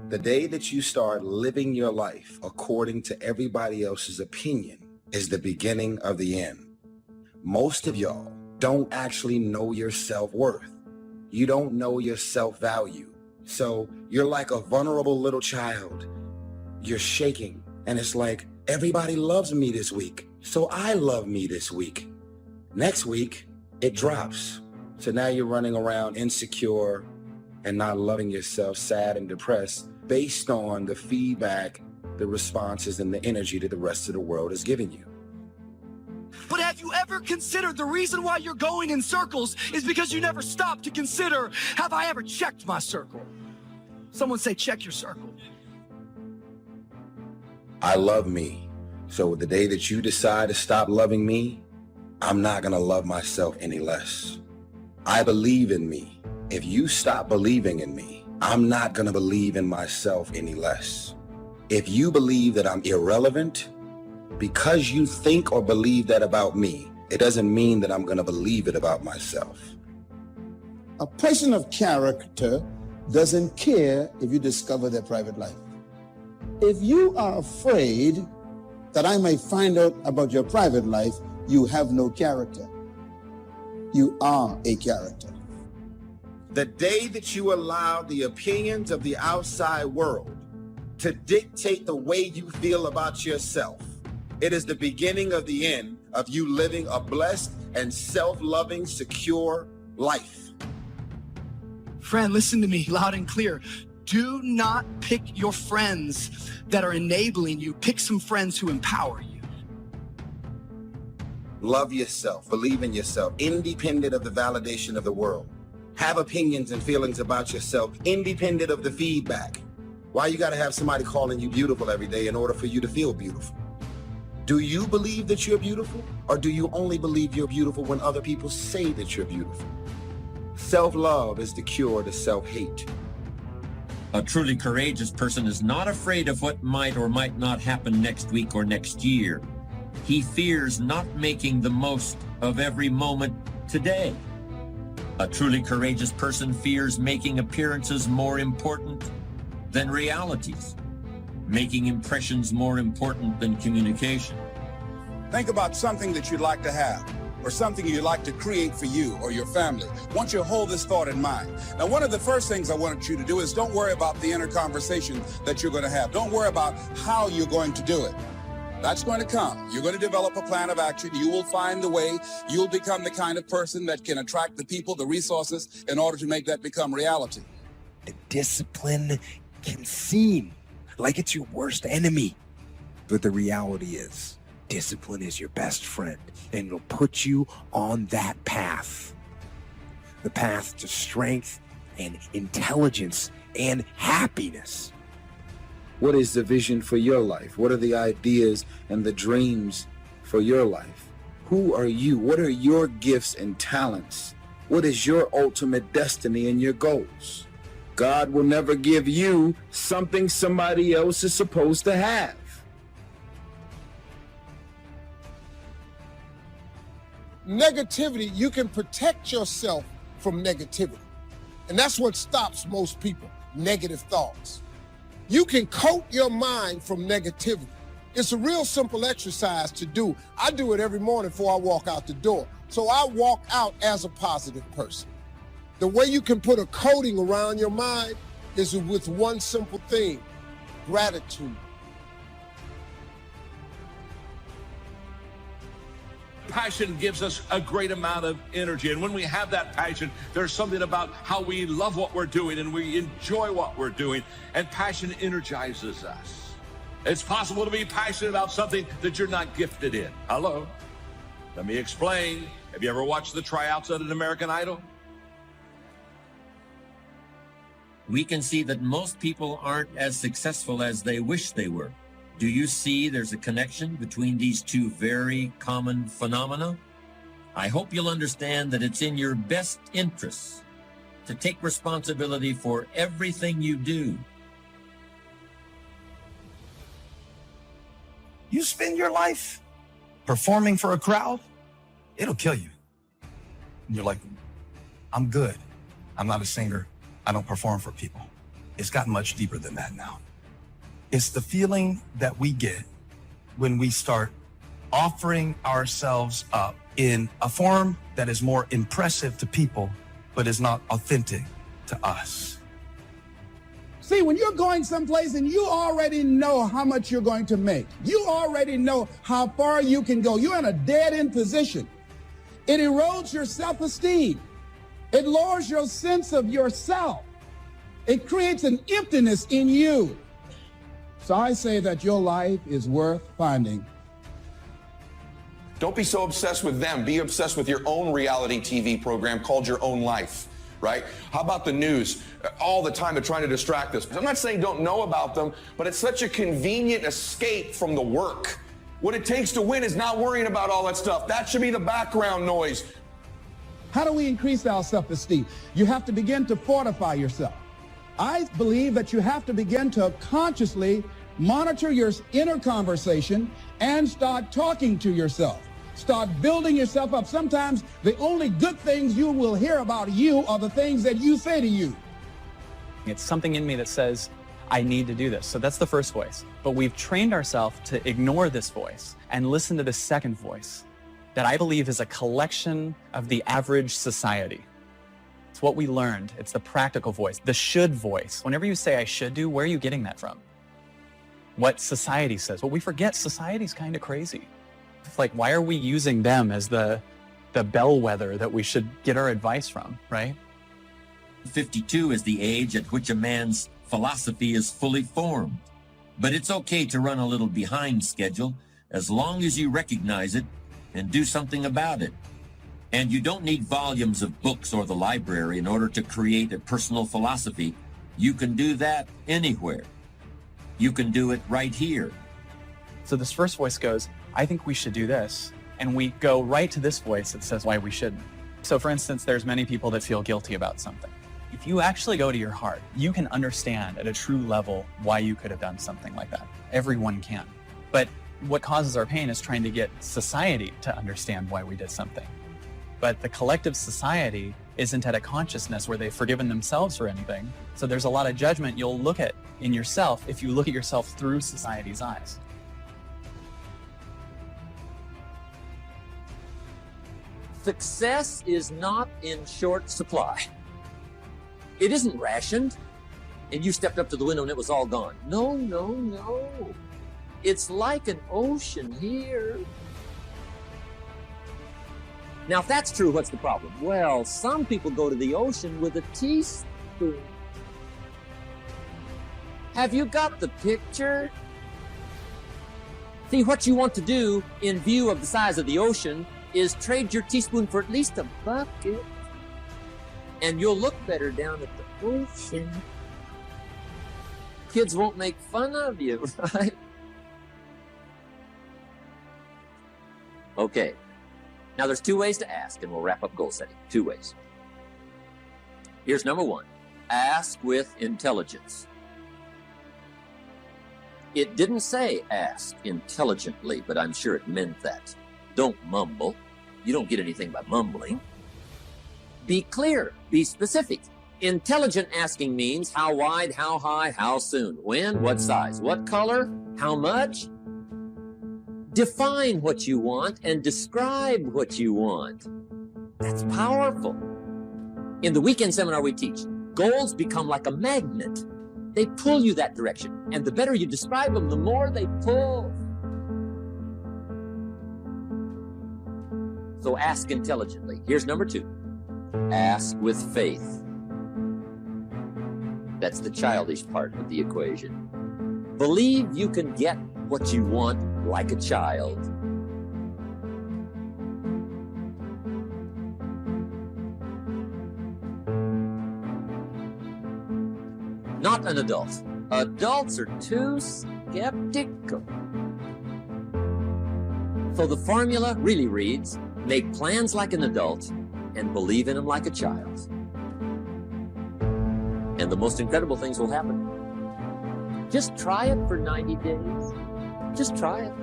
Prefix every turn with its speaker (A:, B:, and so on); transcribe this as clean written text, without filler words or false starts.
A: The day that you start living your life according to everybody else's opinion is the beginning of the end. Most of y'all don't actually know your self-worth. You don't know your self-value. So you're like a vulnerable little child. You're shaking, and it's like, everybody loves me this week, so I love me this week. Next week, it drops. So now you're running around insecure and not loving yourself, sad and depressed, based on the feedback, the responses, and the energy that the rest of the world is giving you.
B: But have you ever considered the reason why you're going in circles is because you never stop to consider, have I ever checked my circle? Someone say, check your circle.
A: I love me. So the day that you decide to stop loving me, I'm not gonna love myself any less. I believe in me. If you stop believing in me, I'm not gonna believe in myself any less. If you believe that I'm irrelevant, because you think or believe that about me, it doesn't mean that I'm gonna believe it about myself.
C: A person of character doesn't care if you discover their private life. If you are afraid that I may find out about your private life, you have no character. You are a character.
A: The day that you allow the opinions of the outside world to dictate the way you feel about yourself, it is the beginning of the end of you living a blessed and self-loving, secure life.
B: Friend, listen to me loud and clear. Do not pick your friends that are enabling you. Pick some friends who empower you.
A: Love yourself, believe in yourself, independent of the validation of the world. Have opinions and feelings about yourself, independent of the feedback. Why you gotta have somebody calling you beautiful every day in order for you to feel beautiful? Do you believe that you're beautiful, or do you only believe you're beautiful when other people say that you're beautiful? Self-love is the cure to self-hate.
D: A truly courageous person is not afraid of what might or might not happen next week or next year. He fears not making the most of every moment today. A truly courageous person fears making appearances more important than realities, making impressions more important than communication.
E: Think about something that you'd like to have, or something you'd like to create for you or your family. I want you to hold this thought in mind. Now, one of the first things I want you to do is don't worry about the inner conversation that you're going to have. Don't worry about how you're going to do it. That's going to come. You're going to develop a plan of action. You will find the way. You'll become the kind of person that can attract the people, the resources, in order to make that become reality.
F: The discipline can seem like it's your worst enemy, but the reality is, discipline is your best friend, and it'll put you on that path. The path to strength and intelligence and happiness.
A: What is the vision for your life? What are the ideas and the dreams for your life? Who are you? What are your gifts and talents? What is your ultimate destiny and your goals? God will never give you something somebody else is supposed to have.
C: Negativity, you can protect yourself from negativity. And that's what stops most people, negative thoughts. You can coat your mind from negativity. It's a real simple exercise to do. I do it every morning before I walk out the door. So I walk out as a positive person. The way you can put a coating around your mind is with one simple thing: gratitude.
G: Passion gives us a great amount of energy, and when we have that passion, there's something about how we love what we're doing and we enjoy what we're doing, and passion energizes us. It's possible to be passionate about something that you're not gifted in. Hello? Let me explain. Have you ever watched the tryouts at an American Idol?
D: We can see that most people aren't as successful as they wish they were. Do you see there's a connection between these two very common phenomena? I hope you'll understand that it's in your best interests to take responsibility for everything you do.
B: You spend your life performing for a crowd, it'll kill you. And you're like, I'm good. I'm not a singer. I don't perform for people. It's gotten much deeper than that now. It's the feeling that we get when we start offering ourselves up in a form that is more impressive to people, but is not authentic to us.
E: See, when you're going someplace and you already know how much you're going to make, you already know how far you can go, you're in a dead-end position. It erodes your self-esteem. It lowers your sense of yourself. It creates an emptiness in you. So I say that your life is worth finding.
H: Don't be so obsessed with them. Be obsessed with your own reality TV program called Your Own Life, right? How about the news? All the time they're trying to distract us. I'm not saying don't know about them, but it's such a convenient escape from the work. What it takes to win is not worrying about all that stuff. That should be the background noise.
E: How do we increase our self-esteem? You have to begin to fortify yourself. I believe that you have to begin to consciously monitor your inner conversation and start talking to yourself. Start building yourself up. Sometimes the only good things you will hear about you are the things that you say to you.
I: It's something in me that says, I need to do this. So that's the first voice. But we've trained ourselves to ignore this voice and listen to the second voice that I believe is a collection of the average society. It's what we learned. It's the practical voice, the should voice. Whenever you say I should do, where are you getting that from? What society says. Well, we forget society's kind of crazy. It's like, why are we using them as the bellwether that we should get our advice from, right?
D: 52 is the age at which a man's philosophy is fully formed. But it's okay to run a little behind schedule as long as you recognize it and do something about it. And you don't need volumes of books or the library in order to create a personal philosophy. You can do that anywhere. You can do it right here.
I: So this first voice goes, I think we should do this. And we go right to this voice that says why we shouldn't. So for instance, there's many people that feel guilty about something. If you actually go to your heart, you can understand at a true level why you could have done something like that. Everyone can. But what causes our pain is trying to get society to understand why we did something. But the collective society isn't at a consciousness where they've forgiven themselves for anything. So there's a lot of judgment you'll look at in yourself if you look at yourself through society's eyes.
J: Success is not in short supply. It isn't rationed, and you stepped up to the window and it was all gone. No, no, no. It's like an ocean here. Now, if that's true, what's the problem? Well, some people go to the ocean with a teaspoon. Have you got the picture? See, what you want to do in view of the size of the ocean is trade your teaspoon for at least a bucket. And you'll look better down at the ocean. Kids won't make fun of you, right? Okay. Now there's two ways to ask, and we'll wrap up goal setting. Two ways. Here's number one. Ask with intelligence. It didn't say ask intelligently, but I'm sure it meant that. Don't mumble. You don't get anything by mumbling. Be clear. Be specific. Intelligent asking means how wide, how high, how soon, when, what size, what color, how much. Define what you want and describe what you want. That's powerful. In the weekend seminar we teach, goals become like a magnet. They pull you that direction. And the better you describe them, the more they pull. So ask intelligently. Here's number two. Ask with faith. That's the childish part of the equation. Believe you can get what you want like a child. Not an adult. Adults are too skeptical. So the formula really reads, make plans like an adult and believe in them like a child. And the most incredible things will happen. Just try it for 90 days. Just try it.